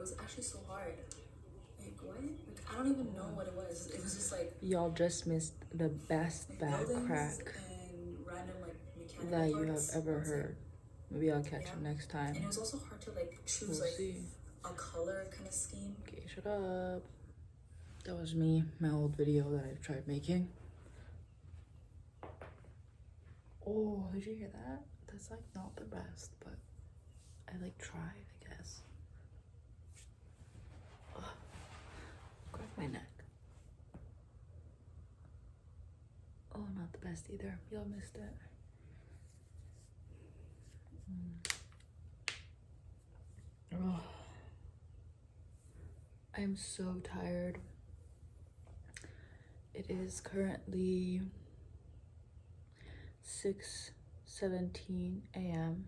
was actually so hard. Like what? Like I don't even know what it was. It was just like y'all just missed the best like back crack and random like mechanical that you have parts. ever heard. Maybe I'll catch Yeah. you next time. And it was also hard to like choose We'll like see. a color kind of scheme. Okay, shut up. That was me, my old video that I tried making. Oh, did you hear that? That's like not the best, but I like tried, I guess. Ugh. Crack my neck. Oh, not the best either. Y'all missed it. Oh, I'm so tired. It is currently 6:17 a.m.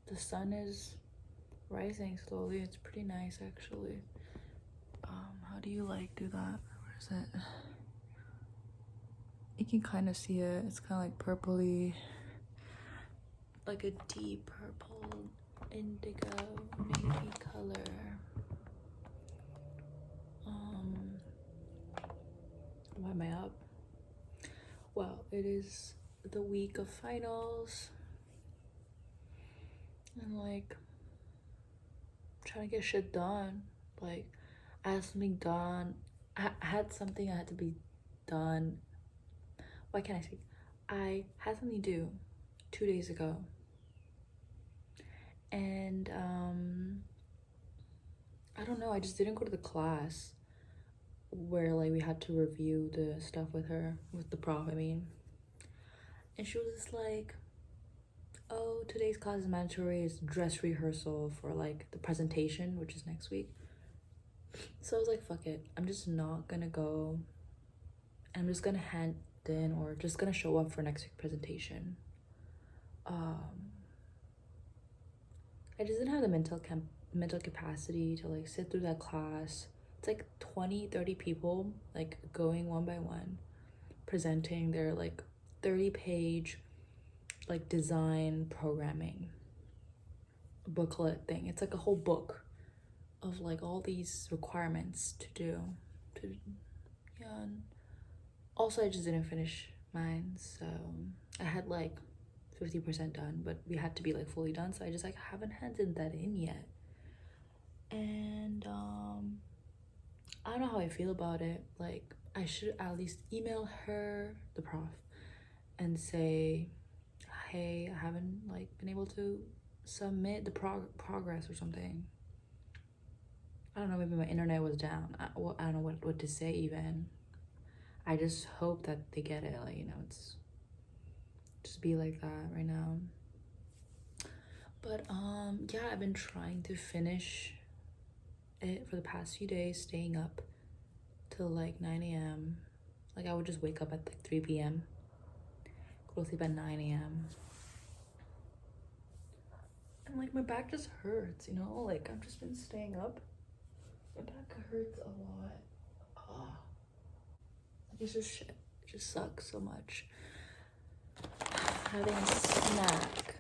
The sun is rising slowly. It's pretty nice actually. How do you like do that? Where is it? You can kind of see it. It's kind of like purpley, like a deep purple indigo navy color. Why am I up? Well, it is the week of finals and like trying to get shit done. Like I had something done. I had something that had to be done. Why can't I speak? I had something to do 2 days ago. And I don't know, I just didn't go to the class where like we had to review the stuff with her, with the prof, I mean. And she was just like, oh, today's class is mandatory. It's dress rehearsal for like the presentation, which is next week. So I was like, fuck it, I'm just not gonna go. I'm just gonna hand in or just gonna show up for next week's presentation. I just didn't have the mental capacity to like sit through that class. It's like 20-30 people like going one by one, presenting their like 30-page like design programming booklet thing. It's like a whole book of like all these requirements to do. Yeah. And also I just didn't finish mine, so I had like 50% done, but we had to be like fully done, so I just like haven't handed that in yet. And I don't know how I feel about it. Like I should at least email her, the prof, and say, hey, I haven't like been able to submit the progress or something. I don't know, maybe my internet was down. I don't know what to say even. I just hope that they get it, like, you know, it's just be like that right now. But yeah, I've been trying to finish it for the past few days, staying up till like 9 a.m. Like I would just wake up at like 3 p.m, go to sleep at 9 a.m. and like my back just hurts, you know, like I've just been staying up. My back hurts a lot. Oh. Like it's just shit. It just sucks so much. Having a snack,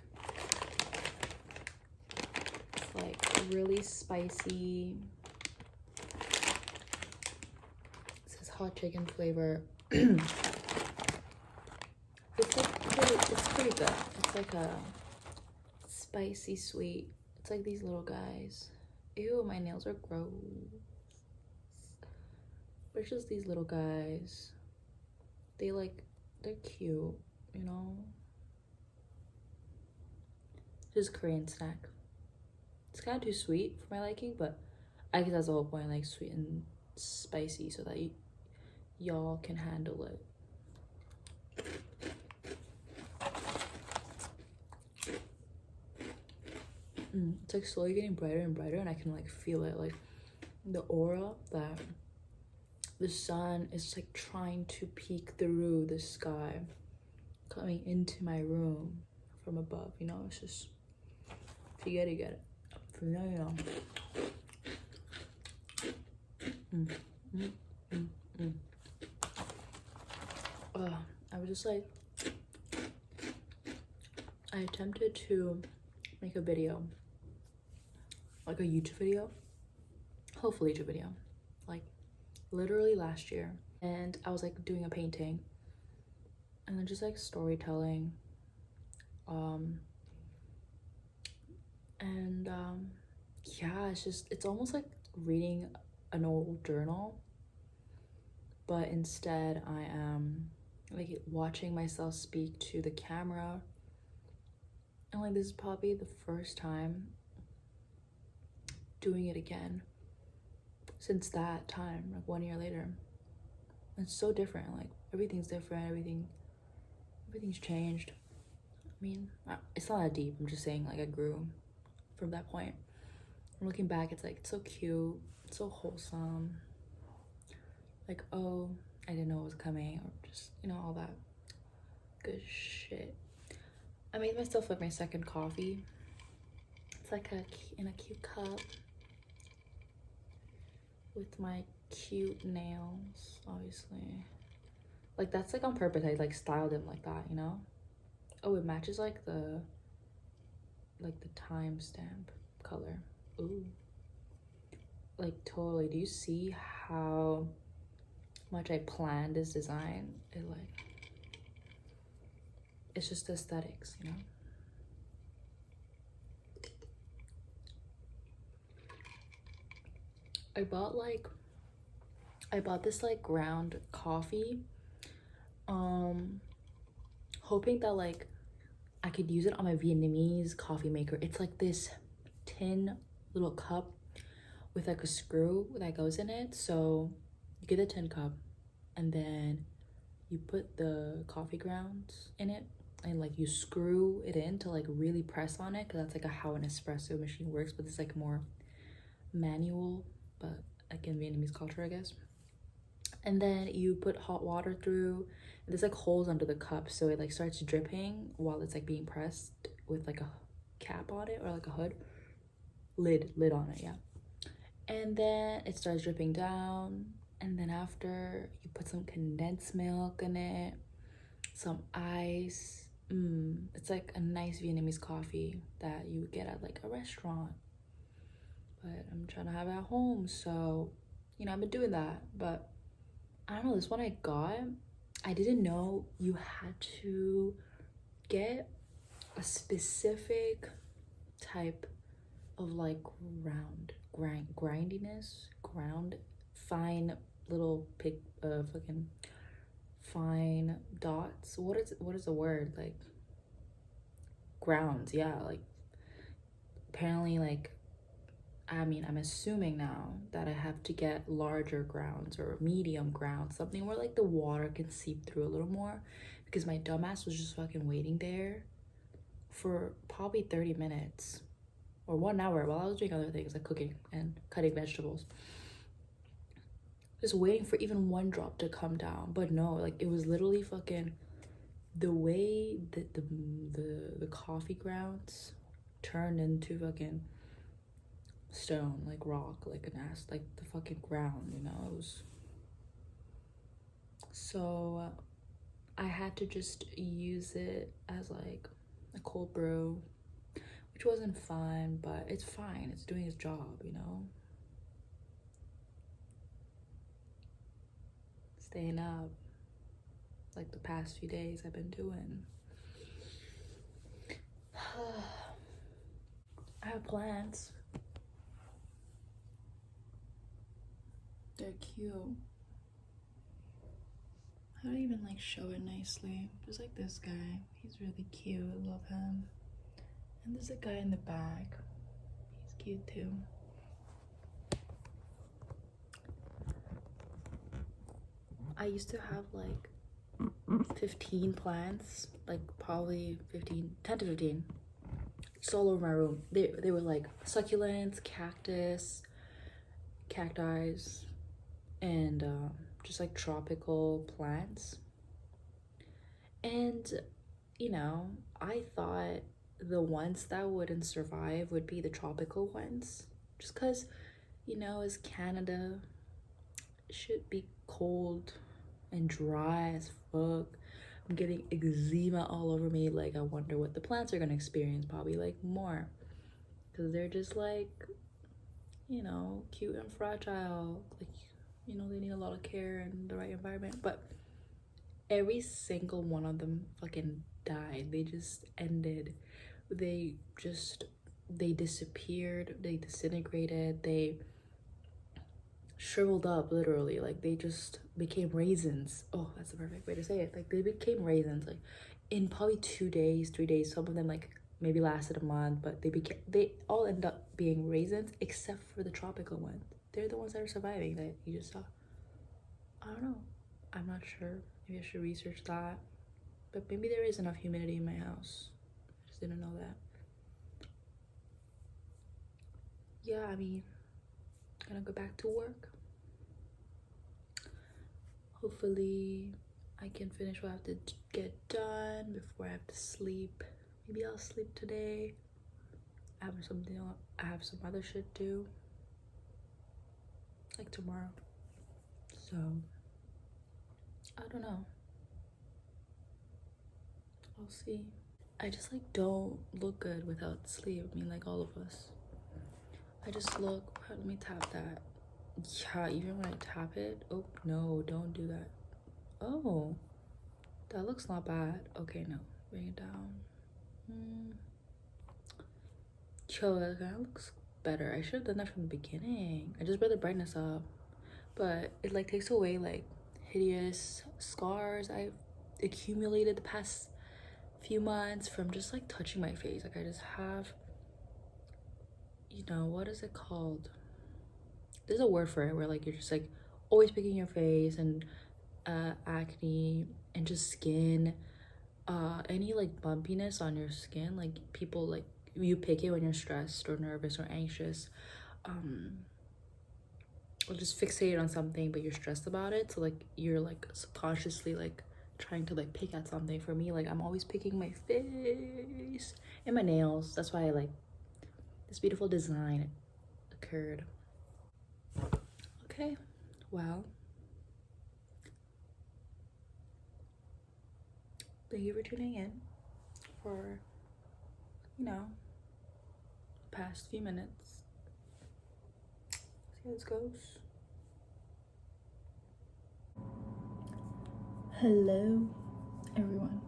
it's like really spicy. It says hot chicken flavor. It's pretty good. It's like a spicy sweet. It's like these little guys. Ew, my nails are gross. But it's just these little guys. They're cute, you know? Just Korean snack. It's kind of too sweet for my liking, but I guess that's the whole point, like sweet and spicy, so that y'all can handle it. It's like slowly getting brighter and brighter, and I can like feel it, like the aura that the sun is like trying to peek through the sky, coming into my room from above, you know? It's just, if you get it, you get it. If you know, you know. I was just like, I attempted to make a video, like a YouTube video, hopefully YouTube video, like literally last year. And I was like doing a painting and then just like storytelling. Yeah, it's almost like reading an old journal, but instead I am like watching myself speak to the camera. And like this is probably the first time doing it again since that time, like 1 year later. It's so different, like everything's different, everything's changed. I mean, it's not that deep, I'm just saying like I grew from that point. And looking back, it's like, it's so cute, it's so wholesome. Like, oh, I didn't know it was coming, or just, you know, all that good shit. I made myself like my second coffee. It's like in a cute cup with my cute nails, obviously. Like that's like on purpose. I like styled them like that, you know? Oh, it matches like the timestamp color. Ooh. Like totally. Do you see how much I planned this design? It's just aesthetics, you know? I bought this like ground coffee, hoping that like I could use it on my Vietnamese coffee maker. It's like this tin little cup with like a screw that goes in it. So you get a tin cup and then you put the coffee grounds in it and like you screw it in to like really press on it, because that's like how an espresso machine works, but it's like more manual, but like in Vietnamese culture, I guess. And then you put hot water through, and there's like holes under the cup, so it like starts dripping while it's like being pressed with like a cap on it, or like a hood lid on it, yeah. And then it starts dripping down, and then after you put some condensed milk in it, some ice. It's like a nice Vietnamese coffee that you would get at like a restaurant, but I'm trying to have it at home, so you know, I've been doing that. But I don't know, this one I got, I didn't know you had to get a specific type of like grindiness, fine little fucking fine dots. What is the word? Like grounds, yeah. Like apparently, like, I mean, I'm assuming now that I have to get larger grounds or medium grounds, something where like the water can seep through a little more, because my dumbass was just fucking waiting there for probably 30 minutes or 1 hour while I was doing other things like cooking and cutting vegetables, just waiting for even one drop to come down. But no, like it was literally fucking the way that the coffee grounds turned into fucking stone, like rock, like an ass, like the fucking ground, you know. It was so I had to just use it as like a cold brew, which wasn't fun, but it's fine, it's doing its job, you know. Staying up like the past few days I've been doing. I have plans. They're cute. I don't even like show it nicely. Just like this guy, he's really cute, I love him. And there's a guy in the back, he's cute too. I used to have like 15 plants, like probably 10 to 15, just all over my room. They were like succulents, cacti, and just like tropical plants. And you know, I thought the ones that wouldn't survive would be the tropical ones, just because, you know, as Canada, it should be cold and dry as fuck. I'm getting eczema all over me. Like, I wonder what the plants are gonna experience. Probably like more, because they're just like, you know, cute and fragile. Like, you know, they need a lot of care and the right environment. But every single one of them fucking died. They just ended. They disappeared. They disintegrated. They shriveled up, literally. Like, they just became raisins. Oh, that's the perfect way to say it. Like, they became raisins, like, in probably 2 days, 3 days. Some of them, like, maybe lasted a month, but they all end up being raisins, except for the tropical ones. They're the ones that are surviving, that you just saw. I don't know. I'm not sure. Maybe I should research that. But maybe there is enough humidity in my house. I just didn't know that. Yeah, I mean, gonna go back to work. Hopefully I can finish what I have to get done before I have to sleep. Maybe I'll sleep today. I have some other shit due, like tomorrow. So I don't know. I'll see. I just like don't look good without sleep. I mean, like all of us. I just look. Let me tap that. Yeah, even when I tap it. Oh no, don't do that. Oh, that looks not bad. Okay, no, bring it down. Yo, that kind of looks better. I should have done that from the beginning. I just brought the brightness up, but it like takes away like hideous scars I've accumulated the past few months from just like touching my face. Like, I just have, you know, what is it called? There's a word for it where like you're just like always picking your face, and acne and just skin, any like bumpiness on your skin. Like, people like, you pick it when you're stressed or nervous or anxious, or just fixated on something, but you're stressed about it, so like you're like subconsciously like trying to like pick at something. For me, like, I'm always picking my face and my nails. That's why I like this beautiful design occurred. Okay, well, thank you for tuning in for, you know, the past few minutes. See how this goes. Hello, everyone.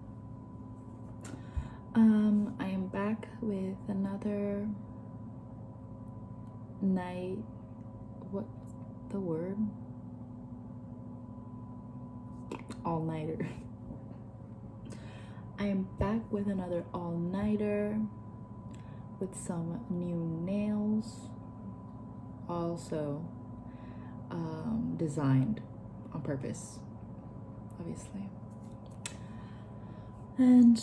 I am back with another night. What's the word? All-nighter. I am back with another all-nighter with some new nails, also designed on purpose, obviously. And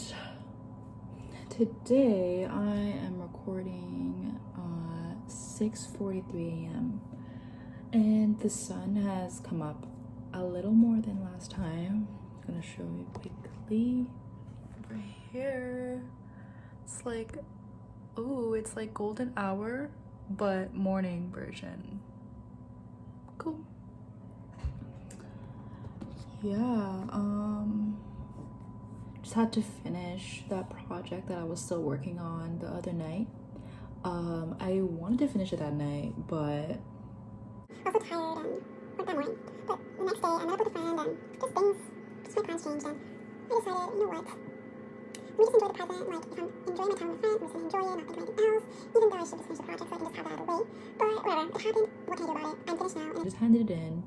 today I am recording 6:43 a.m. and the sun has come up a little more than last time. I'm gonna show you quickly. Over here, it's like, oh, it's like golden hour, but morning version. Cool. Yeah, just had to finish that project that I was still working on the other night. I wanted to finish it that night, but I was so tired and worked that morning. But the next day, I met up with a friend and just my plans changed, and I decided, you know what? Let me just enjoy the present. Like, if I'm enjoying my time with a friend, I'm just gonna enjoy it, not think of anything else. Even though I should just finish the project so I can just have that out of the way. But whatever, it happened. What can I do about it? I'm finished now. I just handed it in,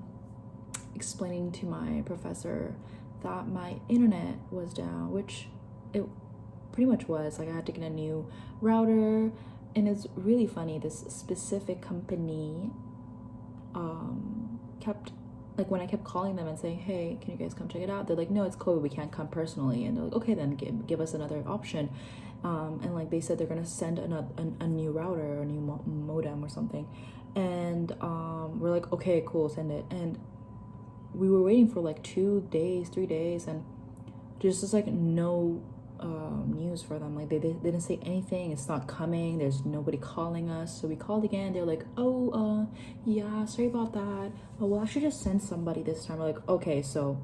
explaining to my professor that my internet was down, which it pretty much was. Like, I had to get a new router, and it's really funny, this specific company kept, like, when I kept calling them and saying, hey, can you guys come check it out, they're like, no, it's COVID, we can't come personally. And they're like, okay, then give us another option. And like, they said they're gonna send a new router or a new modem or something. And we're like, okay, cool, send it. And we were waiting for like 2 days, 3 days, and just like no news for them. Like, they didn't say anything. It's not coming. There's nobody calling us. So we called again. They're like, oh, yeah, sorry about that. Oh, we'll actually just send somebody this time. We're like, okay, so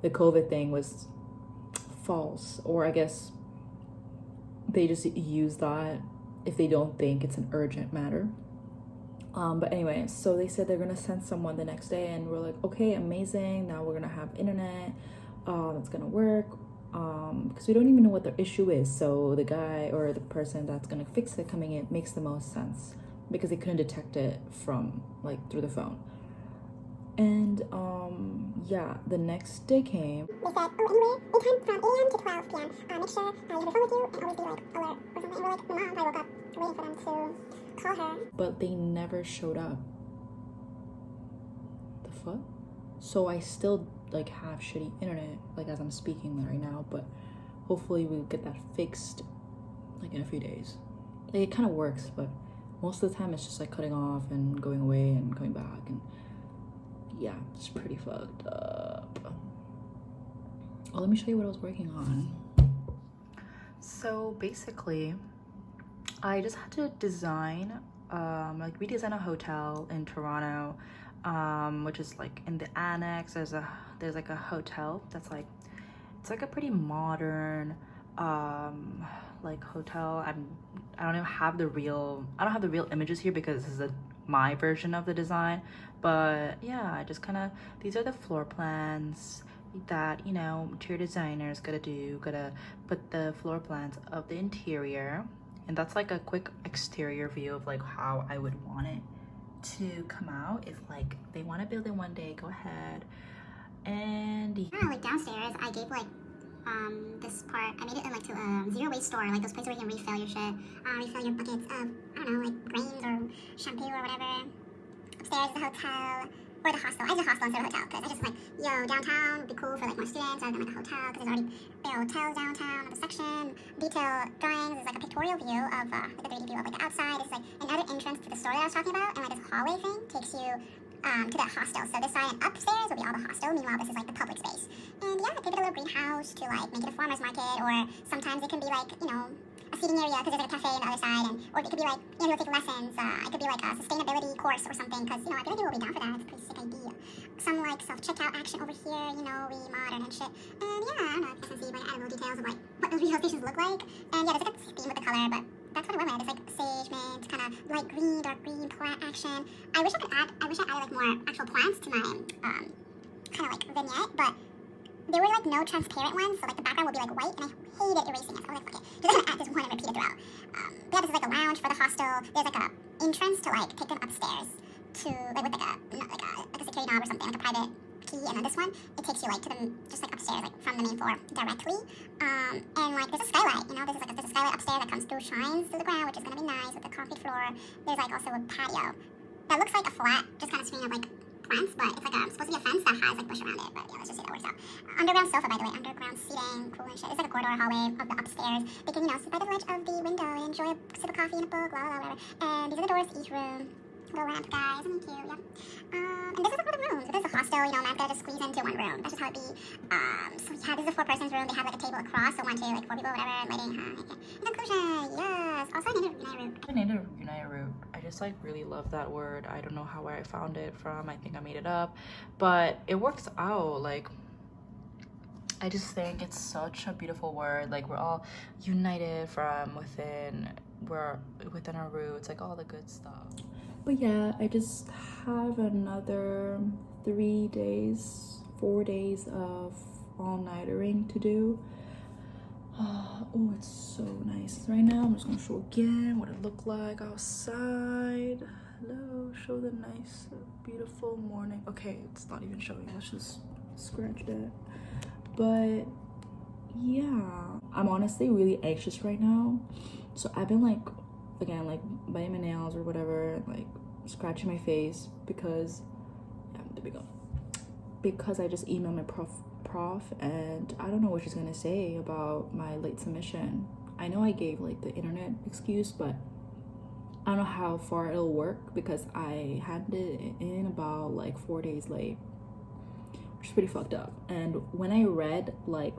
the COVID thing was false, or I guess they just use that if they don't think it's an urgent matter. But anyway, so they said they're gonna send someone the next day, and we're like, okay, amazing, now we're gonna have internet, it's gonna work, because we don't even know what the issue is. So the guy or the person that's gonna fix it coming in makes the most sense, because they couldn't detect it from like through the phone. And yeah, the next day came. They said, oh, anyway, anytime from 8 a.m. to 12 p.m. Make sure you have your phone with you and always be like alert or something. And we're like, my mom probably woke up waiting for them to call her. But they never showed up. The fuck? So I still like have shitty internet, like as I'm speaking right now, but hopefully we'll get that fixed like in a few days. Like it kind of works, but most of the time it's just like cutting off and going away and coming back, and yeah, it's pretty fucked up. Oh, let me show you what I was working on. So basically, I just had to design, like redesign a hotel in Toronto, which is like in the annex. There's like a hotel that's like, it's like a pretty modern, like hotel. I don't have the real images here because this is my version of the design. But yeah, I just kind of, these are the floor plans that, you know, interior designers gotta put the floor plans of the interior. And that's like a quick exterior view of like how I would want it to come out. If like they want to build it one day, go ahead. And Yeah, like downstairs, I gave like this part, I made it in like to a zero waste store, like those places where you can refill your shit, refill your buckets of, I don't know, like grains or shampoo or whatever. Upstairs is the hotel, or the hostel. I did a hostel instead of a hotel, because I just like, yo, downtown would be cool for like more students rather than like a hotel, because there are hotels downtown, of a section. Detail drawings is like a pictorial view of, like a 3D view of like the outside. It's like another entrance to the store that I was talking about, and like this hallway thing takes you to that hostel. So this side and upstairs will be all the hostel, meanwhile this is like the public space. And yeah, I gave it a little greenhouse to like make it a farmer's market, or sometimes it can be like, you know, a seating area because there's like a cafe on the other side, and or it could be like, you know, take lessons. It could be like a sustainability course or something, because, you know, I feel like people will be down for that. It's a pretty sick idea. Some like self-checkout action over here, you know, we modern and shit. And yeah, I don't know if you can see, but I added little details of like what those retail stations look like. And yeah, there's like a theme with the color, but that's what it went with. It's like sage mint, kind of light green, dark green, plant action. I wish I added like more actual plants to my kind of like vignette, but there were like no transparent ones, so like the background would be like white, and I hated erasing it. So I was like, fuck it, just gonna add this one and repeat it throughout. But yeah, this is like a lounge for the hostel. There's like a entrance to like take them upstairs to like with like a security knob or something, like a private key. And then this one, it takes you like to the just like upstairs, like from the main floor directly. And like there's a skylight, you know, there's a skylight upstairs that comes through, shines through the ground, which is gonna be nice with the concrete floor. There's like also a patio that looks like a flat, just kind of screen of like plants, but it's like supposed to be a fence that has like bush around it. But yeah, let's just see how it works out. Underground sofa, by the way, underground seating, cool and shit. It's like a corridor hallway of the upstairs. They can, you know, sit by the ledge of the window and enjoy a sip of coffee and a book, blah, blah, blah, whatever. And these are the doors to each room. Little lamp guys, isn't it cute? Yeah. And this is like one of the rooms. If it's a hostel, you know, man's gotta just squeeze into one room. That's just how it be. So yeah, this is a 4-person's room. They have like a table across, so 1, 2, like 4 people, whatever, and lighting. Okay. In conclusion, yes. Also, I named it United Root. I named it United Root. I just like really love that word. I don't know where I found it from. I think I made it up, but it works out. Like, I just think it's such a beautiful word. Like, we're all united from within. We're within our roots, like all the good stuff. But yeah, I just have another 4 days of all-nightering to do. Oh, it's so nice right now. I'm just gonna show again what it looked like outside. Hello, show the nice, beautiful morning. Okay, it's not even showing. Let's just scratch that. But yeah, I'm honestly really anxious right now. So I've been like, again, like biting my nails or whatever, like scratching my face because, yeah, there we go. Because I just emailed my prof, and I don't know what she's gonna say about my late submission. I know I gave like the internet excuse, but I don't know how far it'll work because I handed it in about like 4 days late, which is pretty fucked up. And when I read like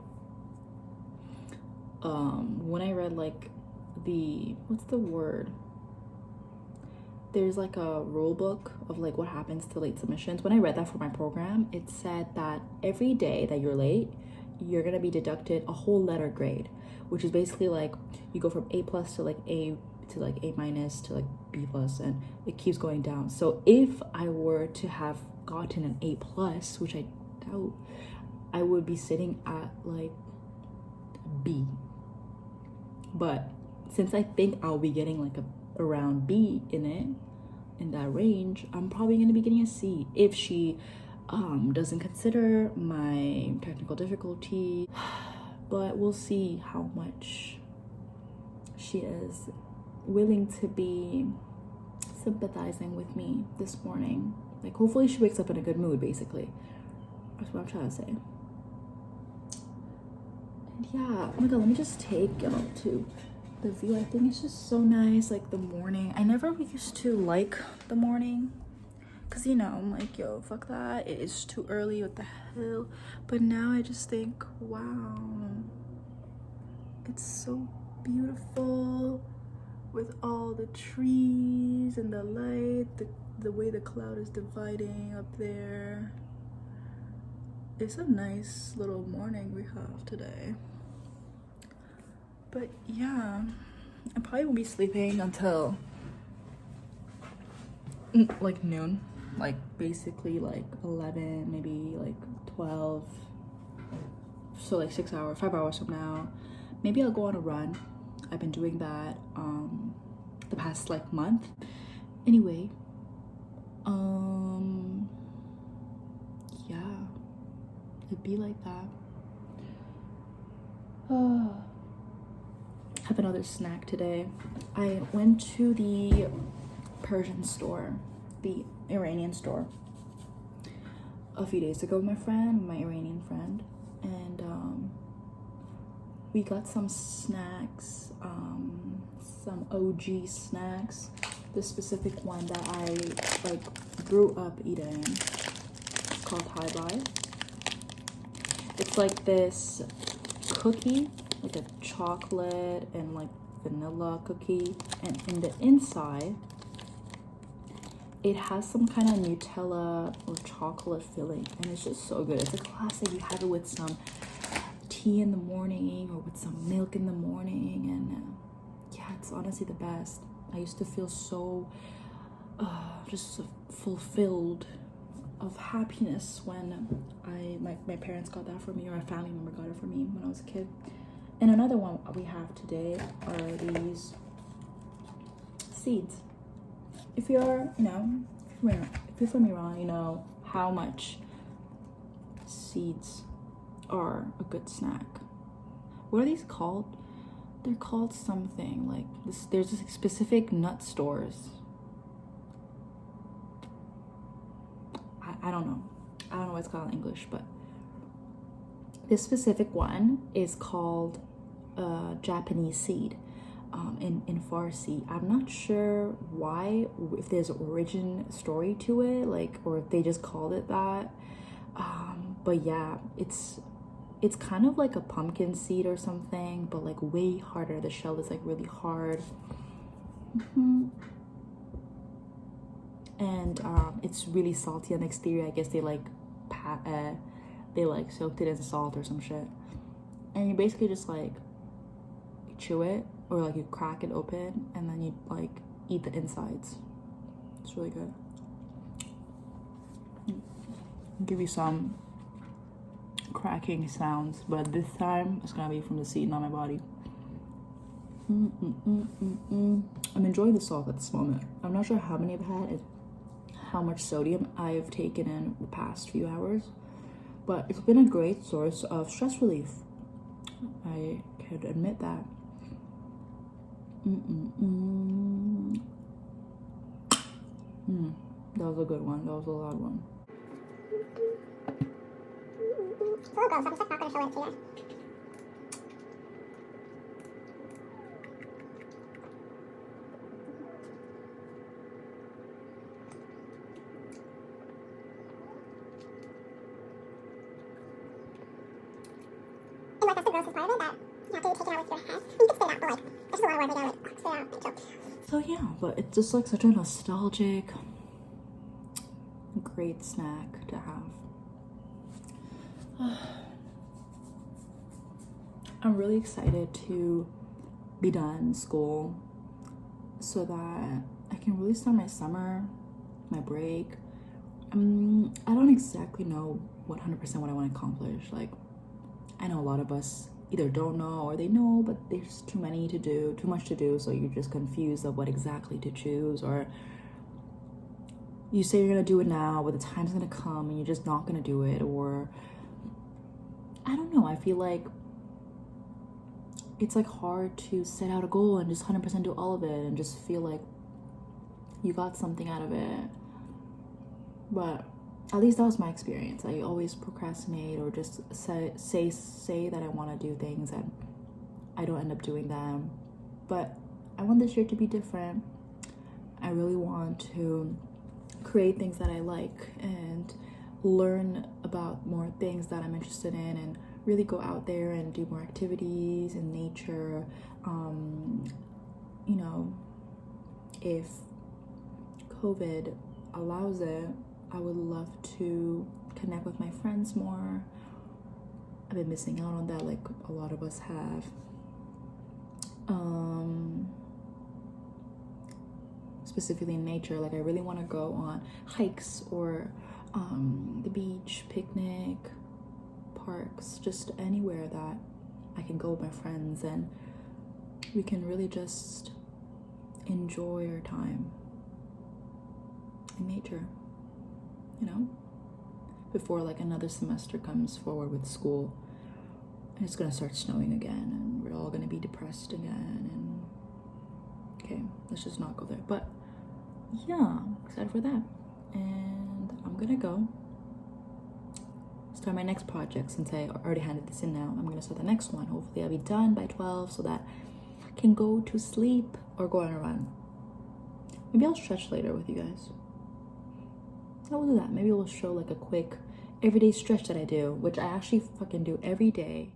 the, what's the word? There's like a rule book of like what happens to late submissions. When I read that for my program, it said that every day that you're late, you're gonna be deducted a whole letter grade, which is basically like you go from A plus to like A to like A minus to like B plus, and it keeps going down. So if I were to have gotten an A plus, which I doubt, I would be sitting at like B. But since I think I'll be getting like around B in it, in that range, I'm probably gonna be getting a C if she doesn't consider my technical difficulty. But we'll see how much she is willing to be sympathizing with me this morning. Like, hopefully she wakes up in a good mood, basically. That's what I'm trying to say. And yeah, oh my god, let me just take y'all to the view. I think it's just so nice, like the morning. I never used to like the morning, because you know, I'm like, yo, fuck that, it is too early, what the hell. But now I just think, wow, it's so beautiful with all the trees and the light, the way the cloud is dividing up there. It's a nice little morning we have today. But yeah, I probably won't be sleeping until like noon, like basically like 11, maybe like 12. So like 6 hours, 5 hours from now. Maybe I'll go on a run. I've been doing that the past like month. Anyway, yeah, it'd be like that. Have another snack today. I went to the Persian store, the Iranian store, a few days ago with my Iranian friend, and we got some snacks, some OG snacks. This specific one that I like grew up eating, it's called High Life. It's like this cookie, like a chocolate and like vanilla cookie, and in the inside it has some kind of Nutella or chocolate filling, and it's just so good. It's a classic. You have it with some tea in the morning or with some milk in the morning, and yeah, it's honestly the best. I used to feel so just fulfilled of happiness when my parents got that for me, or a family member got it for me when I was a kid. And another one we have today are these seeds. If you're, you know, if you're from Iran, you know how much seeds are a good snack. What are these called? They're called something like this. There's this specific nut stores. I don't know. I don't know what it's called in English, but this specific one is called Japanese seed in Farsi. I'm not sure why, if there's an origin story to it, like, or if they just called it that. But yeah, it's kind of like a pumpkin seed or something, but like way harder. The shell is like really hard. And it's really salty on the exterior. I guess they like soaked it in salt or some shit, and you basically just like chew it, or like you crack it open and then you like eat the insides. It's really good. I'll give you some cracking sounds, but this time it's gonna be from the seed, not my body. I'm enjoying the salt at this moment. I'm not sure how many I've had, how much sodium I've taken in the past few hours, but it's been a great source of stress relief. I could admit that. That was a good one. That was a loud one. It's a little gross. I'm just not going to show it to you. And like, that's the grossest part of it, that you have to take it out with your hands. You can spit it out, but like, there's just a lot of work to do. Like, spit it out and choke. So yeah, but it's just like such a nostalgic, great snack to have. I'm really excited to be done school so that I can really start my summer, my break. I don't exactly know 100% what I want to accomplish. Like, I know a lot of us either don't know or they know, but there's too much to do, so you're just confused of what exactly to choose, or you say you're gonna do it now, but the time's gonna come and you're just not gonna do it, or I don't know. I feel like it's like hard to set out a goal and just 100% do all of it and just feel like you got something out of it. But at least that was my experience. I always procrastinate or just say that I want to do things and I don't end up doing them. But I want this year to be different. I really want to create things that I like and learn about more things that I'm interested in, and really go out there and do more activities in nature. You know, if COVID allows it, I would love to connect with my friends more. I've been missing out on that, like a lot of us have. Specifically in nature, like I really want to go on hikes or the beach, picnic, parks, just anywhere that I can go with my friends and we can really just enjoy our time in nature, you know, before like another semester comes forward with school and it's gonna start snowing again and we're all gonna be depressed again, and okay, let's just not go there. But yeah, I'm excited for that, and I'm gonna go start my next project. Since I already handed this in now, I'm gonna start the next one. Hopefully I'll be done by 12 so that I can go to sleep or go on a run. Maybe I'll stretch later with you guys. I will do that. Maybe we'll show like a quick everyday stretch that I do, which I actually fucking do every day.